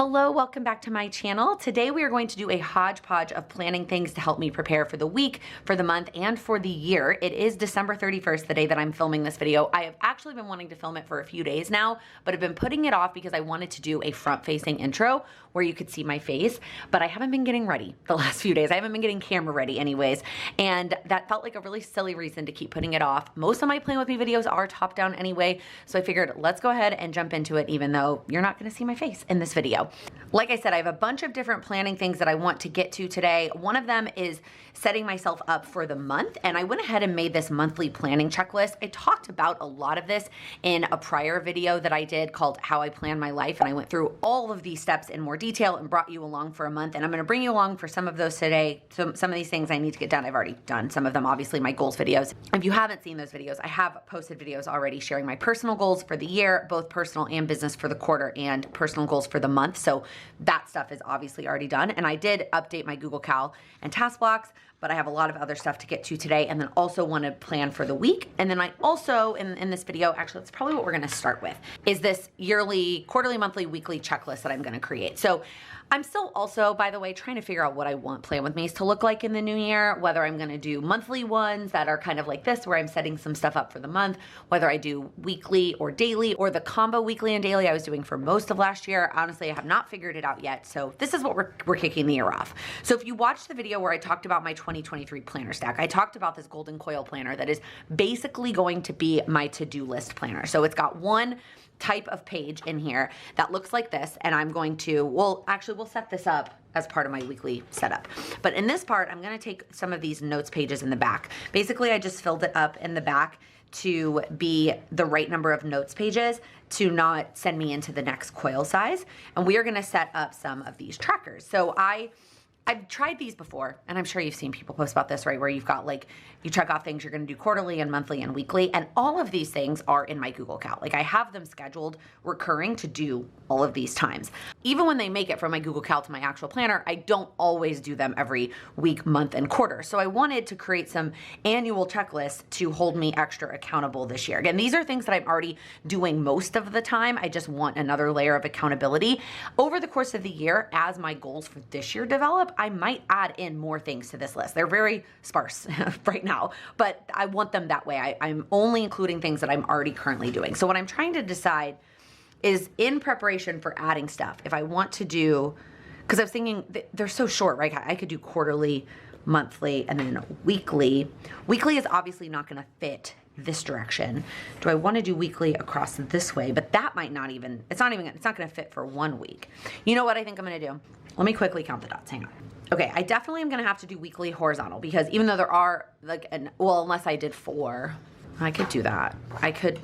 Hello, welcome back to my channel. Today we are going to do a hodgepodge of planning things to help me prepare for the week, for the month, and for the year. It is December 31st, the day that I'm filming this video. I have actually been wanting to film it for a few days now, but I've been putting it off because I wanted to do a front-facing intro where you could see my face, but I haven't been getting ready the last few days. I haven't been getting camera ready anyways, and that felt like a really silly reason to keep putting it off. Most of my Plan With Me videos are top-down anyway, so I figured let's go ahead and jump into it even though you're not gonna see my face in this video. Like I said, I have a bunch of different planning things that I want to get to today. One of them is setting myself up for the month, and I went ahead and made this monthly planning checklist. I talked about a lot of this in a prior video that I did called How I Plan My Life, and I went through all of these steps in more detail and brought you along for a month, and I'm gonna bring you along for some of those today. So some of these things I need to get done. I've already done some of them, obviously my goals videos. If you haven't seen those videos, I have posted videos already sharing my personal goals for the year, both personal and business for the quarter, and personal goals for the month. So that stuff is obviously already done. And I did update my Google Cal and task blocks, but I have a lot of other stuff to get to today, and then also want to plan for the week. And then I also, in this video, actually, that's probably what we're gonna start with, is this yearly, quarterly, monthly, weekly checklist that I'm gonna create. So I'm still also, by the way, trying to figure out what I want Plan With Me's to look like in the new year, whether I'm gonna do monthly ones that are kind of like this, where I'm setting some stuff up for the month, whether I do weekly or daily, or the combo weekly and daily I was doing for most of last year. Honestly, I have not figured it out yet. So this is what we're kicking the year off. So if you watched the video where I talked about my 2023 planner stack, I talked about this golden coil planner that is basically going to be my to-do list planner. So it's got one type of page in here that looks like this, and I'm going to, we'll set this up as part of my weekly setup. But in this part, I'm gonna take some of these notes pages in the back. Basically, I just filled it up in the back to be the right number of notes pages to not send me into the next coil size. And we are gonna set up some of these trackers. So I've tried these before, and I'm sure you've seen people post about this, right? Where you've got like, you check off things you're gonna do quarterly and monthly and weekly, and all of these things are in my Google Cal. Like I have them scheduled recurring to do all of these times. Even when they make it from my Google Cal to my actual planner, I don't always do them every week, month, and quarter. So I wanted to create some annual checklists to hold me extra accountable this year. Again, these are things that I'm already doing most of the time. I just want another layer of accountability. Over the course of the year, as my goals for this year develop, I might add in more things to this list. They're very sparse right now, but I want them that way. I'm only including things that I'm already currently doing. So what I'm trying to decide is, in preparation for adding stuff, if I want to do, because I was thinking they're so short, right? I could do quarterly, monthly, and then weekly. Weekly is obviously not gonna fit this direction. Do I want to do weekly across this way? But that might not even, it's not gonna fit for 1 week. You know what I think I'm gonna do? Let me quickly count the dots, hang on. Okay, I definitely am gonna have to do weekly horizontal, because even though there are like, well, unless I did 4, I could do that. I could,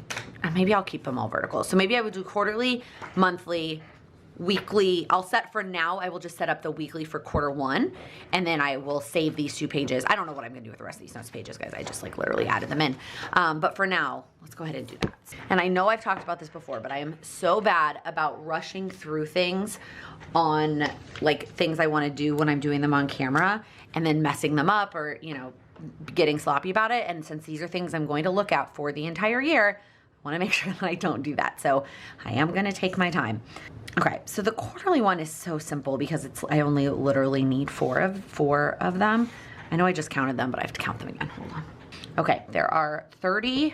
maybe I'll keep them all vertical. So maybe I would do quarterly, monthly, weekly. I'll set, for now, I will just set up the weekly for quarter 1, and then I will save these 2 pages. I don't know what I'm gonna do with the rest of these notes pages, guys. I just like literally added them in. But for now, let's go ahead and do that. And I know I've talked about this before, but I am so bad about rushing through things on like things I wanna do when I'm doing them on camera and then messing them up, or, you know, getting sloppy about it. And since these are things I'm going to look at for the entire year, I wanna make sure that I don't do that. So I am gonna take my time. Okay, so the quarterly one is so simple because I only literally need four of them. I know I just counted them, but I have to count them again, hold on. Okay, there are 30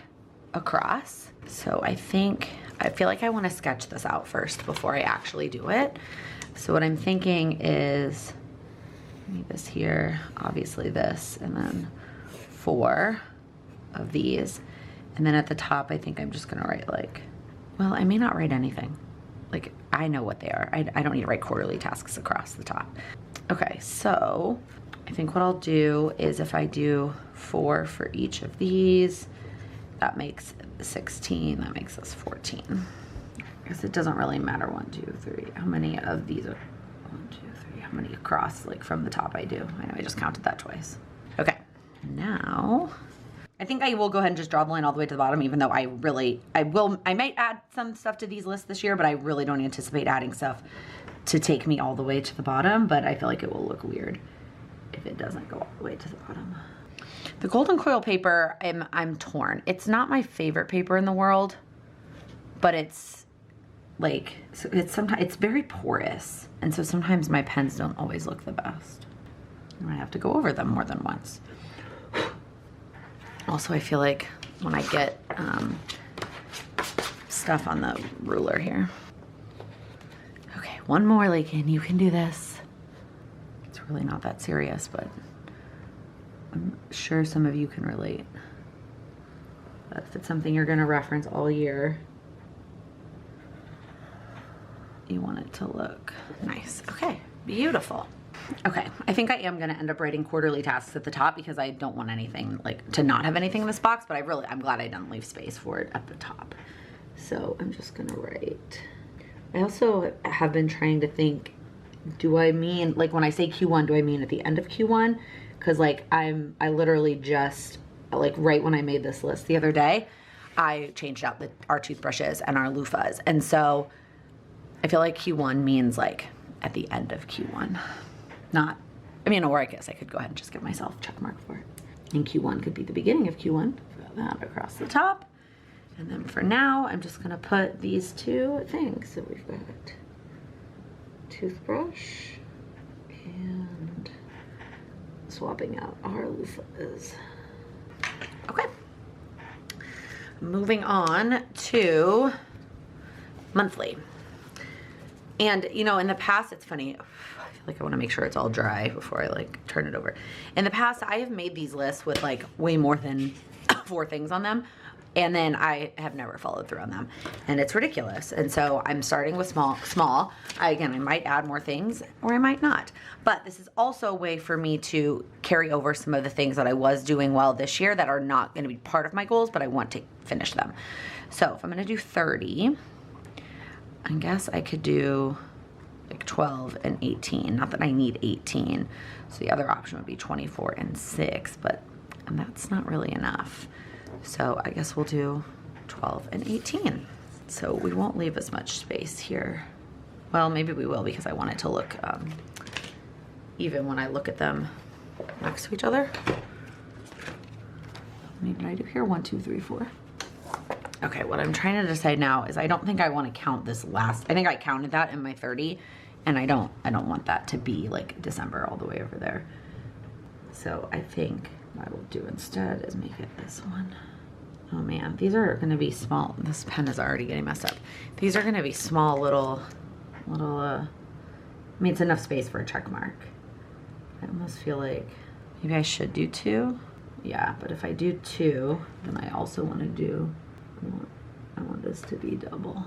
across. So I feel like I wanna sketch this out first before I actually do it. So what I'm thinking is, need this here, obviously this, and then 4 of these. And then at the top, I think I'm just gonna write like, well, I may not write anything. Like, I know what they are. I don't need to write quarterly tasks across the top. Okay, so I think what I'll do is, if I do 4 for each of these, that makes 16, that makes us 14. I guess it doesn't really matter, 1, 2, 3, how many of these are, 1, 2, 3, how many across, like from the top I do. I know I just counted that twice. Okay, now, I think I will go ahead and just draw the line all the way to the bottom, even though I might add some stuff to these lists this year, but I really don't anticipate adding stuff to take me all the way to the bottom, but I feel like it will look weird if it doesn't go all the way to the bottom. The golden coil paper, I'm torn. It's not my favorite paper in the world, but it's like, so it's very porous. And so sometimes my pens don't always look the best. And I have to go over them more than once. Also, I feel like when I get stuff on the ruler here. Okay, one more, Laken, you can do this. It's really not that serious, but I'm sure some of you can relate. But if it's something you're gonna reference all year, you want it to look nice. Okay, beautiful. Okay, I think I am gonna end up writing quarterly tasks at the top because I don't want anything, like, to not have anything in this box, but I'm glad I didn't leave space for it at the top. So I'm just gonna write. I also have been trying to think, do I mean, like, when I say Q1, do I mean at the end of Q1? Because, like, I literally just, like, right when I made this list the other day, I changed out our toothbrushes and our loofahs. And so I feel like Q1 means, like, at the end of Q1. Not, I mean, or I guess I could go ahead and just give myself a check mark for it. And Q1 could be the beginning of Q1. Put that across the top. And then for now, I'm just gonna put these two things. So we've got toothbrush and swapping out our loofahs. Okay. Moving on to monthly. And, you know, in the past, it's funny. I feel like I want to make sure it's all dry before I, like, turn it over. In the past, I have made these lists with, like, way more than 4 things on them. And then I have never followed through on them. And it's ridiculous. And so I'm starting with small. Again, I might add more things or I might not. But this is also a way for me to carry over some of the things that I was doing well this year that are not going to be part of my goals, but I want to finish them. So if I'm going to do 30, I guess I could do like 12 and 18. Not that I need 18. So the other option would be 24 and 6, but that's not really enough. So I guess we'll do 12 and 18. So we won't leave as much space here. Well, maybe we will because I want it to look even when I look at them next to each other. How many did I do here? 1, 2, 3, 4. Okay, what I'm trying to decide now is I don't think I want to count this last. I think I counted that in my 30, and I don't want that to be like December all the way over there. So I think what I will do instead is make it this one. Oh man, these are gonna be small. This pen is already getting messed up. These are gonna be small little, I mean, it's enough space for a check mark. I almost feel like maybe I should do 2. Yeah, but if I do 2, then I also want to do, I want this to be double.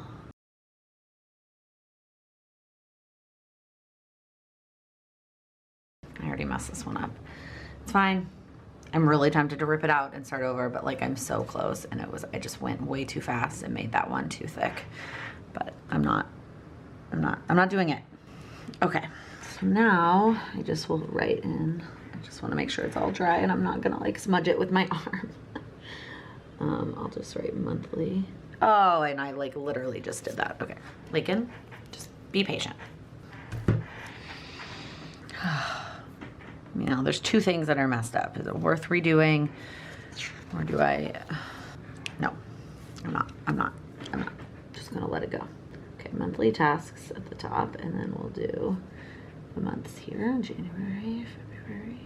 I already messed this one up. It's fine. I'm really tempted to rip it out and start over, but like I'm so close, and I just went way too fast and made that one too thick. But I'm not doing it. Okay, so now I just will write in. I just want to make sure it's all dry and I'm not gonna like smudge it with my arm. I'll just write monthly. Oh, and I like literally just did that. Okay, Laken, just be patient. You know, there's 2 things that are messed up. Is it worth redoing, or do I? No, I'm not. Just gonna let it go. Okay, monthly tasks at the top, and then we'll do the months here: January, February.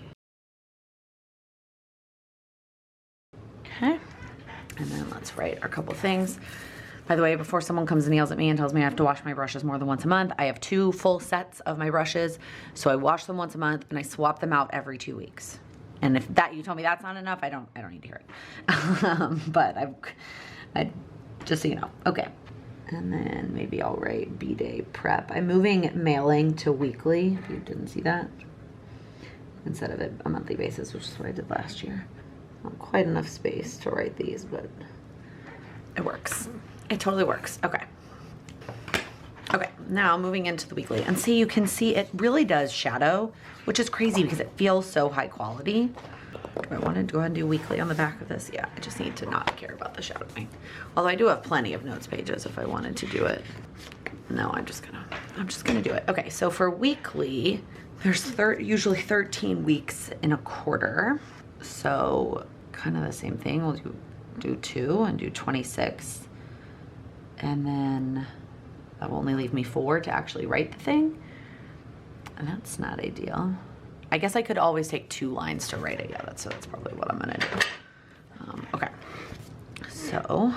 Okay, and then let's write our couple things. By the way, before someone comes and yells at me and tells me I have to wash my brushes more than once a month, I have 2 full sets of my brushes. So I wash them once a month and I swap them out every 2 weeks. And if that you told me that's not enough, I don't need to hear it. But I just so you know. Okay. And then maybe I'll write B-Day prep. I'm moving mailing to weekly, if you didn't see that, instead of a monthly basis, which is what I did last year. Not quite enough space to write these, but it works. It totally works. Okay. Okay, now moving into the weekly. And see, you can see it really does shadow, which is crazy because it feels so high quality. Do I want to go ahead and do weekly on the back of this? Yeah, I just need to not care about the shadowing. Although I do have plenty of notes pages if I wanted to do it. No, I'm just gonna do it. Okay, so for weekly, there's usually 13 weeks in a quarter. So kind of the same thing. We'll do 2 and do 26. And then that will only leave me 4 to actually write the thing. And that's not ideal. I guess I could always take 2 lines to write it. Yeah, that's probably what I'm gonna do. Okay, so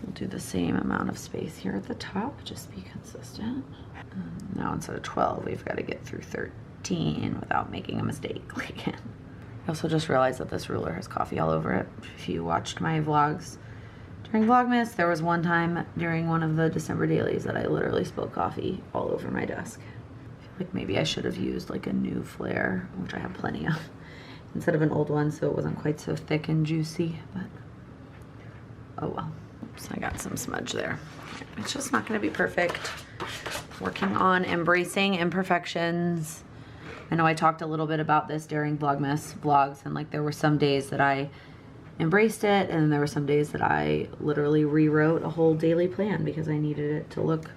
we'll do the same amount of space here at the top, just be consistent. Now instead of 12, we've got to get through 13 without making a mistake. I also just realized that this ruler has coffee all over it. If you watched my vlogs during Vlogmas, there was one time during one of the December dailies that I literally spilled coffee all over my desk. I feel like maybe I should have used like a new flare, which I have plenty of, instead of an old one, so it wasn't quite so thick and juicy, but oh well. Oops, I got some smudge there. It's just not gonna be perfect. Working on embracing imperfections. I know I talked a little bit about this during Vlogmas vlogs, and like there were some days that I embraced it, and there were some days that I literally rewrote a whole daily plan because I needed it to look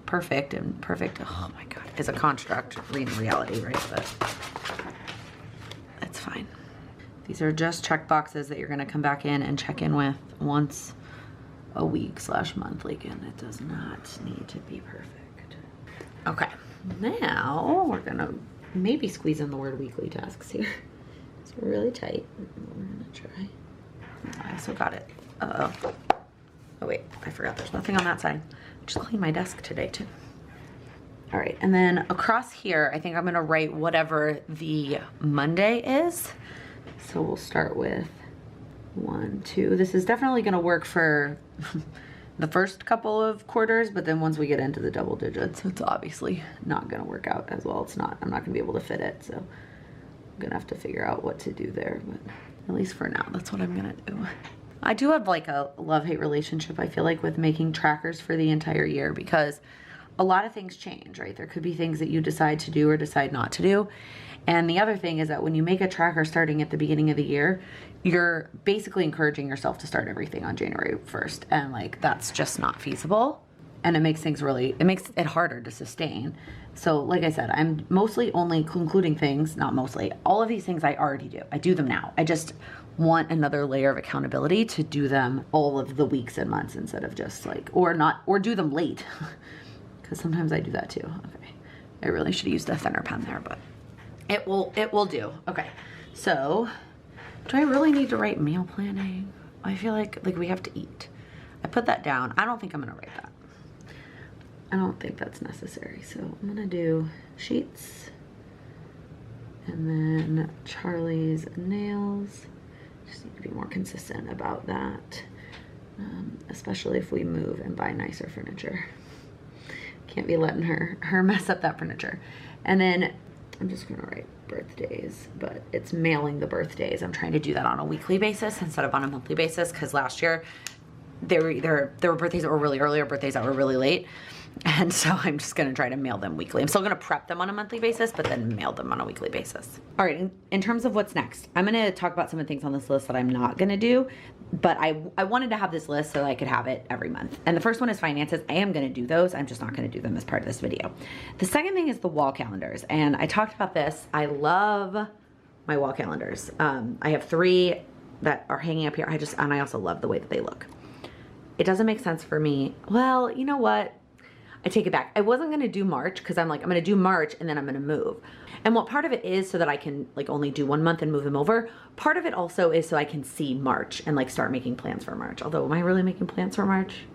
perfect, and perfect, oh my God, is a construct in reality, right? But that's fine. These are just check boxes that you're gonna come back in and check in with once a week / monthly. Again, it does not need to be perfect. Okay, now we're gonna maybe squeeze in the word weekly tasks here. So we're really tight. We're gonna try. I also got it. Uh-oh. Oh wait, I forgot there's nothing on that side. Just cleaned my desk today too. All right, and then across here, I think I'm gonna write whatever the Monday is. So we'll start with 1, 2. This is definitely gonna work for the first couple of quarters, but then once we get into the double digits, it's obviously not gonna work out as well. I'm not gonna be able to fit it, so I'm gonna have to figure out what to do there, but at least for now, that's what I'm gonna do. I do have like a love-hate relationship, I feel like, with making trackers for the entire year, because a lot of things change, right? There could be things that you decide to do or decide not to do. And the other thing is that when you make a tracker starting at the beginning of the year, you're basically encouraging yourself to start everything on January 1st. And like, that's just not feasible. And it makes things it makes it harder to sustain. So like I said, I'm mostly only concluding things, not mostly, all of these things I already do. I do them now. I just want another layer of accountability to do them all of the weeks and months instead of just like, or do them late. Because sometimes I do that too. Okay, I really should have used a thinner pen there, but it will do. Okay, so do I really need to write meal planning? I feel like we have to eat. I put that down. I don't think I'm gonna write that. I don't think that's necessary. So I'm gonna do sheets and then Charlie's nails. Just need to be more consistent about that, especially if we move and buy nicer furniture. Can't be letting her mess up that furniture. And then I'm just gonna write birthdays, but it's mailing the birthdays. I'm trying to do that on a weekly basis instead of on a monthly basis, because last year there were birthdays that were really early or birthdays that were really late. And so I'm just gonna try to mail them weekly. I'm still gonna prep them on a monthly basis, but then mail them on a weekly basis. All right, in terms of what's next, I'm gonna talk about some of the things on this list that I'm not gonna do, but I wanted to have this list so that I could have it every month. And the first one is finances. I am gonna do those. I'm just not gonna do them as part of this video. The second thing is the wall calendars. And I talked about this. I love my wall calendars. I have 3 that are hanging up here. And I also love the way that they look. It doesn't make sense for me. Well, you know what? I take it back. I wasn't gonna do March because I'm gonna do March and then I'm gonna move. And what part of it is so that I can only do 1 month and move them over. Part of it also is so I can see March and start making plans for March. Although, am I really making plans for March?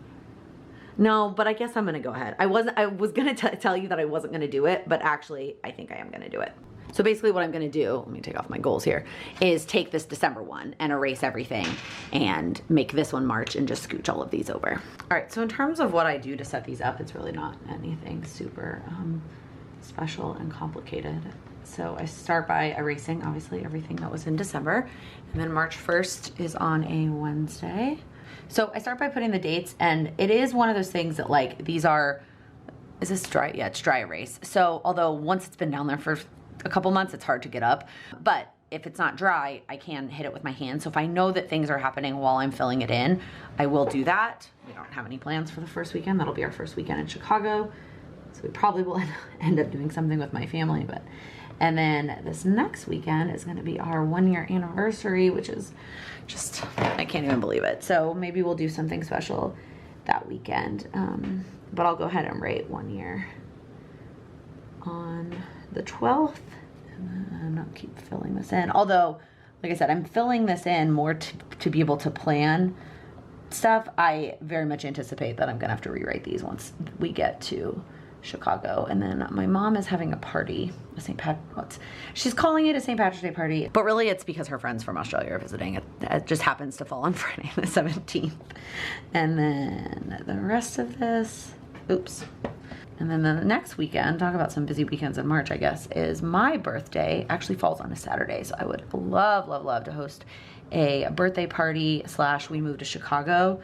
No, but I guess I'm gonna go ahead. I was gonna tell you that I wasn't gonna do it, but actually I think I am gonna do it. So basically what I'm gonna do, let me take off my goals here, is take this December one and erase everything and make this one March and just scooch all of these over. All right, so in terms of what I do to set these up, it's really not anything super special and complicated. So I start by erasing, obviously, everything that was in December, and then March 1st is on a Wednesday. So I start by putting the dates, and it is one of those things that these are, is this dry? Yeah, it's dry erase. So although once it's been down there for a couple months, it's hard to get up, but if it's not dry, I can hit it with my hand. So if I know that things are happening while I'm filling it in, I will do that. We don't have any plans for the first weekend. That'll be our first weekend in Chicago. So we probably will end up doing something with my family, and then this next weekend is gonna be our 1-year anniversary, which is just, I can't even believe it. So maybe we'll do something special that weekend. But I'll go ahead and write 1 year on the 12th. And I'm not keep filling this in. Although, like I said, I'm filling this in more to be able to plan stuff. I very much anticipate that I'm gonna have to rewrite these once we get to Chicago. And then my mom is having a party, she's calling it a St. Patrick's Day party, but really it's because her friends from Australia are visiting. It just happens to fall on Friday the 17th. And then the rest of this, oops. And then the next weekend, talk about some busy weekends in March, I guess, is my birthday. Actually falls on a Saturday, so I would love, love, love to host a birthday party / we move to Chicago.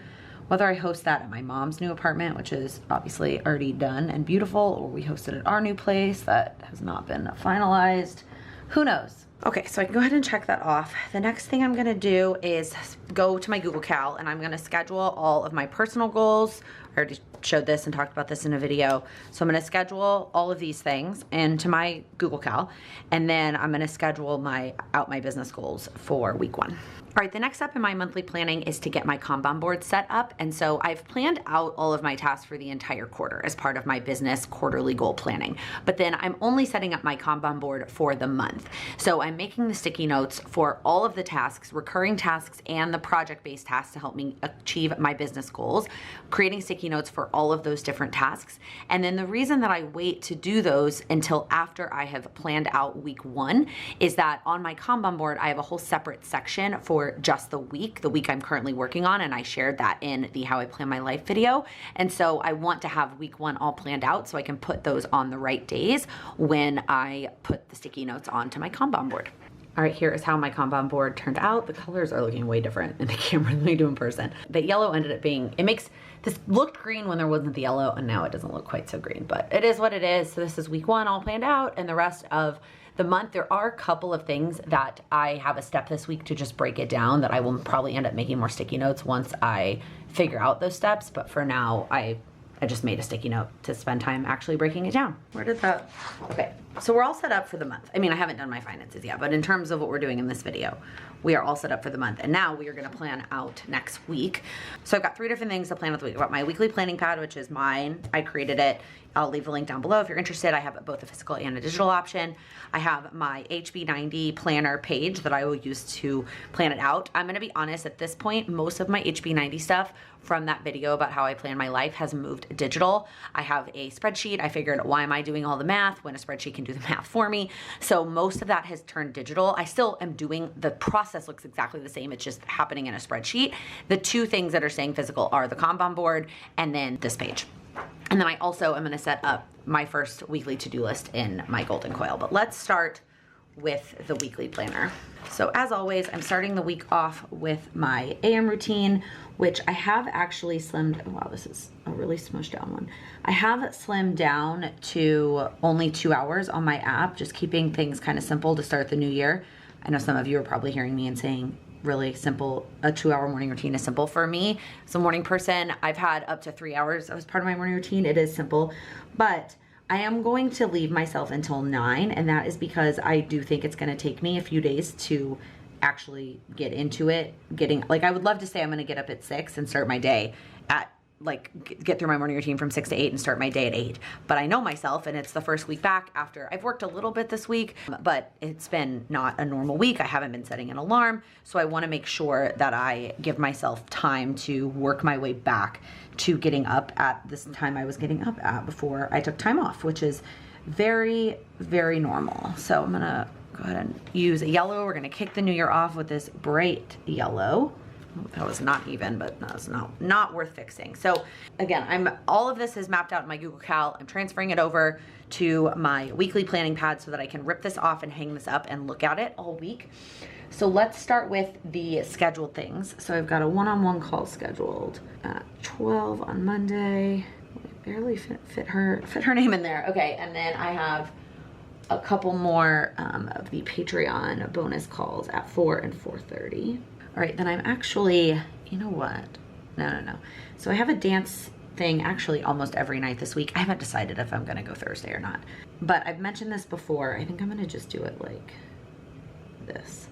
Whether I host that at my mom's new apartment, which is obviously already done and beautiful, or we host it at our new place that has not been finalized, who knows? Okay, so I can go ahead and check that off. The next thing I'm gonna do is go to my Google Cal, and I'm gonna schedule all of my personal goals. I already showed this and talked about this in a video. So I'm gonna schedule all of these things into my Google Cal, and then I'm gonna schedule my business goals for week 1. All right, the next step in my monthly planning is to get my Kanban board set up. And so I've planned out all of my tasks for the entire quarter as part of my business quarterly goal planning. But then I'm only setting up my Kanban board for the month. So I'm making the sticky notes for all of the tasks, recurring tasks, and the project-based tasks to help me achieve my business goals, creating sticky notes for all of those different tasks. And then the reason that I wait to do those until after I have planned out week 1 is that on my Kanban board, I have a whole separate section for just the week I'm currently working on, and I shared that in the How I Plan My Life video. And so I want to have week 1 all planned out so I can put those on the right days when I put the sticky notes onto my Kanban board. All right, here is how my Kanban board turned out. The colors are looking way different in the camera than they do in person. The yellow ended up being, this looked green when there wasn't the yellow, and now it doesn't look quite so green, but it is what it is. So this is week 1 all planned out, and the rest of the month, there are a couple of things that I have a step this week to just break it down that I will probably end up making more sticky notes once I figure out those steps. But for now, I just made a sticky note to spend time actually breaking it down. Where did that, okay. So we're all set up for the month. I mean, I haven't done my finances yet, but in terms of what we're doing in this video, we are all set up for the month. And now we are gonna plan out next week. So I've got 3 different things to plan with the week. I've got my weekly planning pad, which is mine. I created it. I'll leave a link down below if you're interested. I have both a physical and a digital option. I have my HB90 planner page that I will use to plan it out. I'm gonna be honest, at this point, most of my HB90 stuff from that video about how I plan my life has moved digital. I have a spreadsheet. I figured, why am I doing all the math when a spreadsheet can do the math for me? So most of that has turned digital. I still am doing, the process looks exactly the same. It's just happening in a spreadsheet. The 2 things that are staying physical are the Kanban board and then this page. And then I also am gonna set up my first weekly to-do list in my Golden Coil. But let's start with the weekly planner. So as always, I'm starting the week off with my AM routine, which I have actually slimmed, wow, this is a really smushed down one. I have slimmed down to only 2 hours on my app, just keeping things kind of simple to start the new year. I know some of you are probably hearing me and saying, really simple, a 2-hour morning routine is simple for me. As a morning person, I've had up to 3 hours as part of my morning routine. It is simple, but I am going to leave myself until 9, and that is because I do think it's gonna take me a few days to actually get into it. I would love to say I'm gonna get up at 6 and start my day at, get through my morning routine from 6 to 8 and start my day at 8. But I know myself, and it's the first week back after I've worked a little bit this week, but it's been not a normal week. I haven't been setting an alarm. So I wanna make sure that I give myself time to work my way back to getting up at this time I was getting up at before I took time off, which is very, very normal. So I'm gonna go ahead and use a yellow. We're gonna kick the new year off with this bright yellow. That was not even, but that's not worth fixing. So again, all of this is mapped out in my Google Cal. I'm transferring it over to my weekly planning pad so that I can rip this off and hang this up and look at it all week. So let's start with the scheduled things. So I've got a one-on-one call scheduled at 12 on Monday. I barely fit her name in there. Okay, and then I have a couple more of the Patreon bonus calls at 4 and 4:30. All right, then I'm actually, you know what? No. So I have a dance thing actually almost every night this week. I haven't decided if I'm gonna go Thursday or not, but I've mentioned this before. I think I'm gonna just do it like this.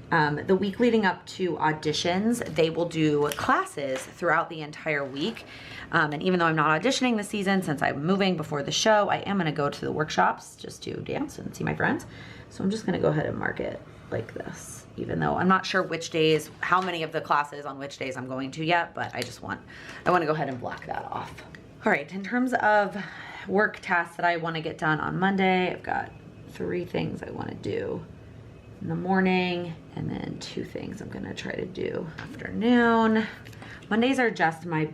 The week leading up to auditions, they will do classes throughout the entire week. And even though I'm not auditioning this season, since I'm moving before the show, I am gonna go to the workshops just to dance and see my friends. So I'm just gonna go ahead and mark it like this, even though I'm not sure which days, how many of the classes on which days I'm going to yet, but I wanna go ahead and block that off. All right, in terms of work tasks that I wanna get done on Monday, I've got 3 things I wanna do in the morning, and then 2 things I'm gonna try to do afternoon. Mondays are just my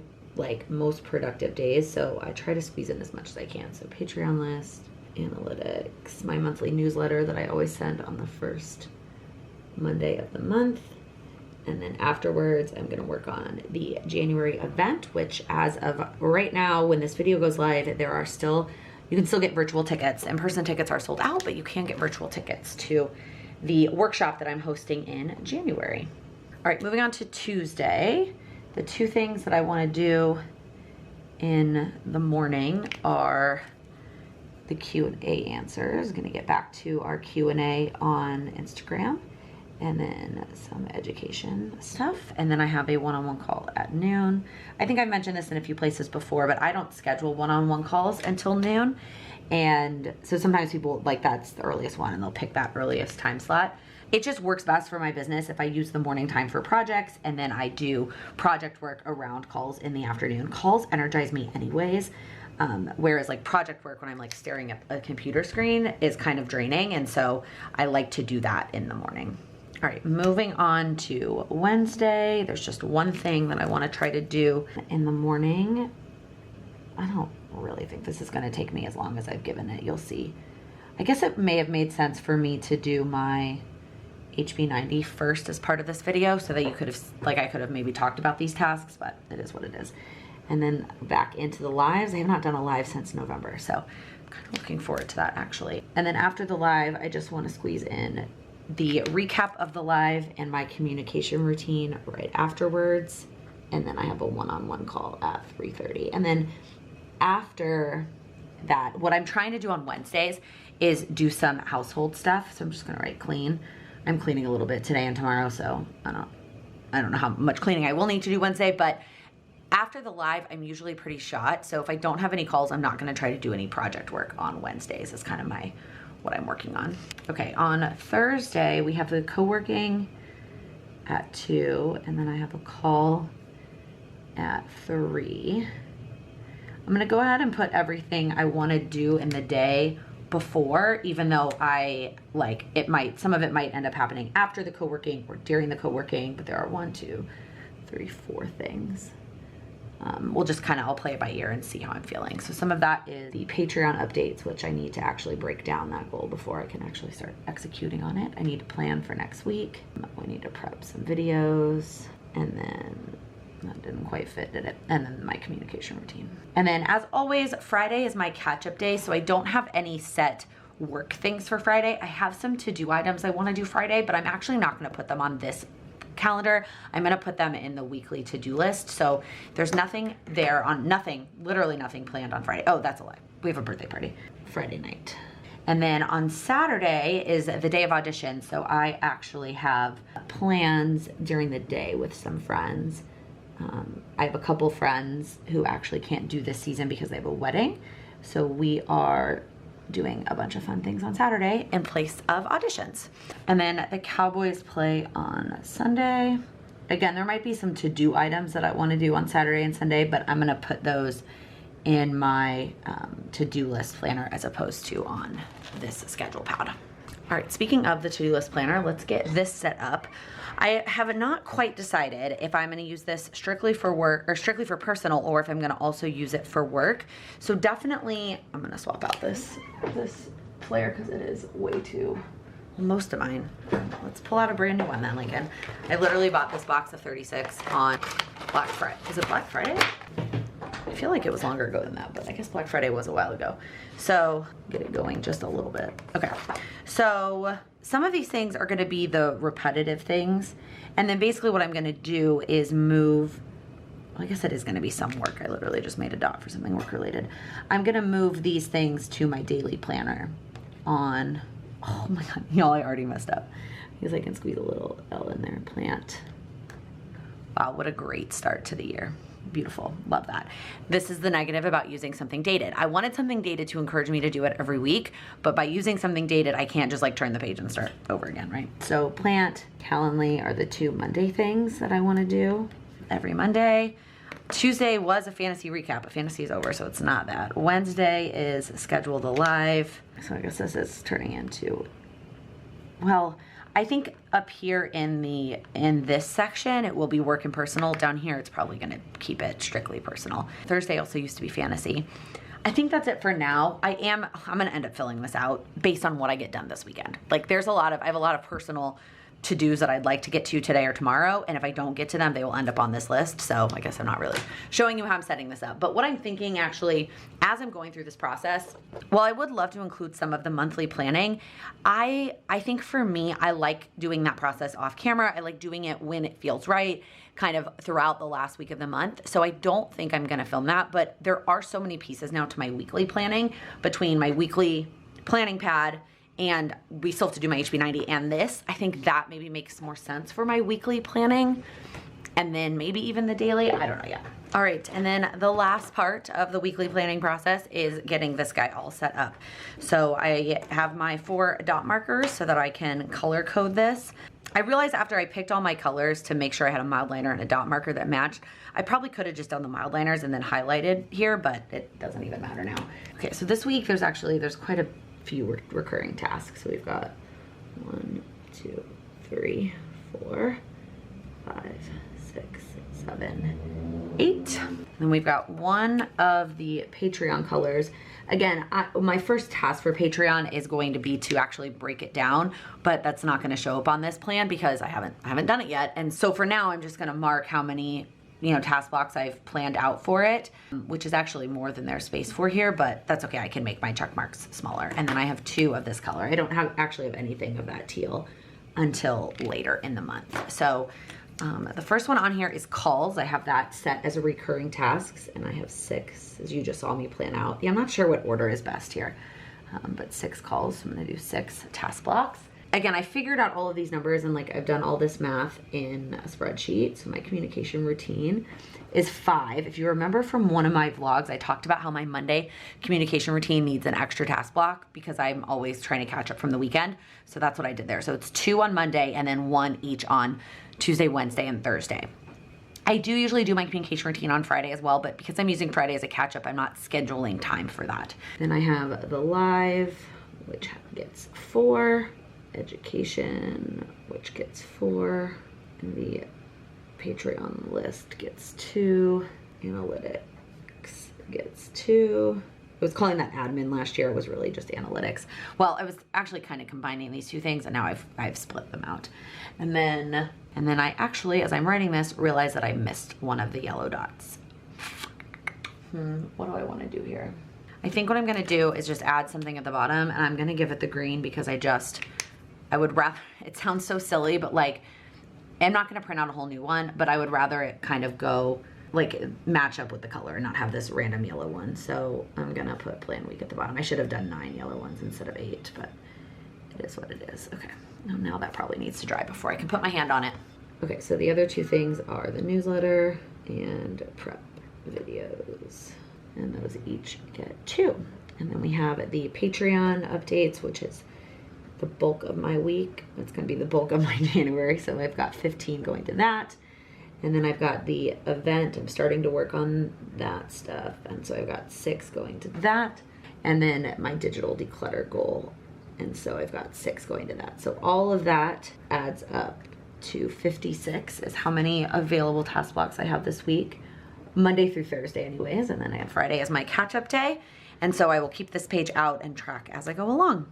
most productive days, so I try to squeeze in as much as I can. So Patreon list, analytics, my monthly newsletter that I always send on the first Monday of the month, and then afterwards I'm gonna work on the January event, which as of right now, when this video goes live, you can still get virtual tickets. In-person tickets are sold out, but you can get virtual tickets to the workshop that I'm hosting in January. All right, moving on to Tuesday. The 2 things that I wanna do in the morning are the Q&A answers. Gonna get back to our Q&A on Instagram, and then some education stuff. And then I have a one-on-one call at noon. I think I've mentioned this in a few places before, but I don't schedule one-on-one calls until noon. And so sometimes people, that's the earliest one, and they'll pick that earliest time slot. It just works best for my business if I use the morning time for projects, and then I do project work around calls in the afternoon. Calls energize me anyways, whereas project work when I'm staring at a computer screen is kind of draining, and so I like to do that in the morning. All right, moving on to Wednesday. There's just one thing that I want to try to do in the morning. I don't really think this is going to take me as long as I've given it. You'll see. I guess it may have made sense for me to do my HB90 first as part of this video, so that you could have, I could have maybe talked about these tasks, but it is what it is. And then back into the lives. I have not done a live since November, so I'm kind of looking forward to that actually. And then after the live, I just want to squeeze in the recap of the live and my communication routine right afterwards. And then I have a one-on-one call at 3:30. And then after that, what I'm trying to do on Wednesdays is do some household stuff. So I'm just gonna write clean. I'm cleaning a little bit today and tomorrow, so I don't know how much cleaning I will need to do Wednesday, but after the live, I'm usually pretty shot. So if I don't have any calls, I'm not gonna try to do any project work on Wednesdays. Is kind of what I'm working on. Okay, on Thursday, we have the co-working at 2, and then I have a call at 3. I'm gonna go ahead and put everything I wanna do in the day before, even though some of it might end up happening after the co-working or during the co-working, but there are 1, 2, 3, 4 things. We'll just I'll play it by ear and see how I'm feeling. So some of that is the Patreon updates, which I need to actually break down that goal before I can actually start executing on it. I need to plan for next week. We need to prep some videos, and then that didn't quite fit, did it? And then my communication routine. And then as always, Friday is my catch-up day, so I don't have any set work things for Friday. I have some to-do items I wanna do Friday, but I'm actually not gonna put them on this calendar. I'm gonna put them in the weekly to-do list. So there's nothing there literally nothing planned on Friday. Oh, that's a lie. We have a birthday party Friday night. And then on Saturday is the day of audition. So I actually have plans during the day with some friends. I have a couple friends who actually can't do this season because they have a wedding. So we are doing a bunch of fun things on Saturday in place of auditions. And then the Cowboys play on Sunday. Again, there might be some to-do items that I want to do on Saturday and Sunday, but I'm gonna put those in my to-do list planner as opposed to on this schedule pad. All right, speaking of the to-do list planner, let's get this set up. I have not quite decided if I'm gonna use this strictly for work or strictly for personal, or if I'm gonna also use it for work. So definitely, I'm gonna swap out this flare because it is way too, most of mine. Let's pull out a brand new one then, Laken. I literally bought this box of 36 on Black Friday. Is it Black Friday? I feel like it was longer ago than that, but I guess Black Friday was a while ago. So get it going just a little bit. Okay, so some of these things are gonna be the repetitive things. And then basically what I'm gonna do is move, well, I guess it is gonna be some work. I literally just made a dot for something work related. I'm gonna move these things to my daily planner on, oh my God, y'all, I already messed up. because I can squeeze a little L in there, plant. Wow, what a great start to the year. Beautiful, love that. This is the negative about using something dated. I wanted something dated to encourage me to do it every week, but by using something dated, I can't just like turn the page and start over again, right? So plant, Calendly are the 2 Monday things that I wanna do every Monday. Tuesday was a fantasy recap, but fantasy is over, so it's not that. Wednesday is scheduled alive. So I guess this is turning into, well, I think up here in this section, it will be work and personal. Down here, it's probably gonna keep it strictly personal. Thursday also used to be fantasy. I think that's it for now. I'm gonna end up filling this out based on what I get done this weekend. Like I have a lot of personal to-dos that I'd like to get to today or tomorrow, and if I don't get to them, they will end up on this list. So I guess I'm not really showing you how I'm setting this up. But what I'm thinking actually, as I'm going through this process, while I would love to include some of the monthly planning, I think for me, I like doing that process off camera. I like doing it when it feels right, kind of throughout the last week of the month. So I don't think I'm gonna film that, but there are so many pieces now to my weekly planning between my weekly planning pad and we still have to do my HB90 and this. I think that maybe makes more sense for my weekly planning, and then maybe even the daily, I don't know yet. All right, and then the last part of the weekly planning process is getting this guy all set up. So I have my 4 dot markers so that I can color code this. I realized after I picked all my colors to make sure I had a mild liner and a dot marker that matched, I probably could have just done the mild liners and then highlighted here, but it doesn't even matter now. Okay, so this week there's quite a few recurring tasks. So we've got 1, 2, 3, 4, 5, 6, 7, 8. Then we've got one of the Patreon colors. Again, my first task for Patreon is going to be to actually break it down, but that's not going to show up on this plan because I haven't done it yet. And so for now, I'm just going to mark how many task blocks I've planned out for it, which is actually more than there's space for here, but that's okay. I can make my check marks smaller. And then I have 2 of this color. I don't actually have anything of that teal until later in the month. So the first one on here is calls. I have that set as a recurring tasks, and I have 6, as you just saw me plan out. Yeah, I'm not sure what order is best here, but 6 calls. So I'm gonna do 6 task blocks. Again, I figured out all of these numbers and I've done all this math in a spreadsheet. So my communication routine is 5. If you remember from one of my vlogs, I talked about how my Monday communication routine needs an extra task block because I'm always trying to catch up from the weekend. So that's what I did there. So it's 2 on Monday and then 1 each on Tuesday, Wednesday, and Thursday. I do usually do my communication routine on Friday as well, but because I'm using Friday as a catch up, I'm not scheduling time for that. Then I have the live, which gets 4. Education, which gets 4, and the Patreon list gets 2, analytics gets 2. I was calling that admin last year. It was really just analytics. Well, I was actually kind of combining these 2 things, and now I've split them out. And then I actually, as I'm writing this, realized that I missed one of the yellow dots. What do I want to do here? I think what I'm going to do is just add something at the bottom, and I'm going to give it the green because I would rather, it sounds so silly, but I'm not gonna print out a whole new one, but I would rather it kind of go, match up with the color and not have this random yellow one. So I'm gonna put plan week at the bottom. I should have done 9 yellow ones instead of 8, but it is what it is. Okay, now that probably needs to dry before I can put my hand on it. Okay, so the other 2 things are the newsletter and prep videos, and those each get 2. And then we have the Patreon updates, which is the bulk of my week. That's going to be the bulk of my January. So I've got 15 going to that. And then I've got the event. I'm starting to work on that stuff. And so I've got 6 going to that. And then my digital declutter goal. And so I've got 6 going to that. So all of that adds up to 56 is how many available task blocks I have this week. Monday through Thursday anyways. And then I have Friday as my catch-up day. And so I will keep this page out and track as I go along.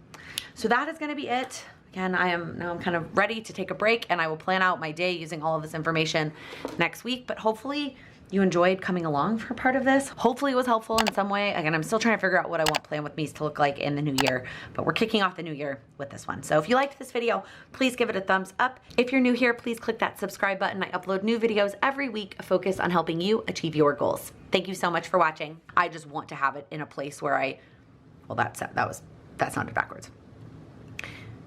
So that is gonna be it. Again, I'm kind of ready to take a break, and I will plan out my day using all of this information next week, but hopefully you enjoyed coming along for part of this. Hopefully it was helpful in some way. Again, I'm still trying to figure out what I want Plan With Me's to look like in the new year, but we're kicking off the new year with this one. So if you liked this video, please give it a thumbs up. If you're new here, please click that subscribe button. I upload new videos every week focused on helping you achieve your goals. Thank you so much for watching. I just want to have it in a place where that sounded backwards.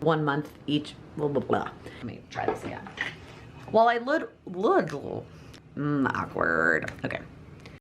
1 month each, blah, blah, blah. Let me try this again. While I awkward. Okay.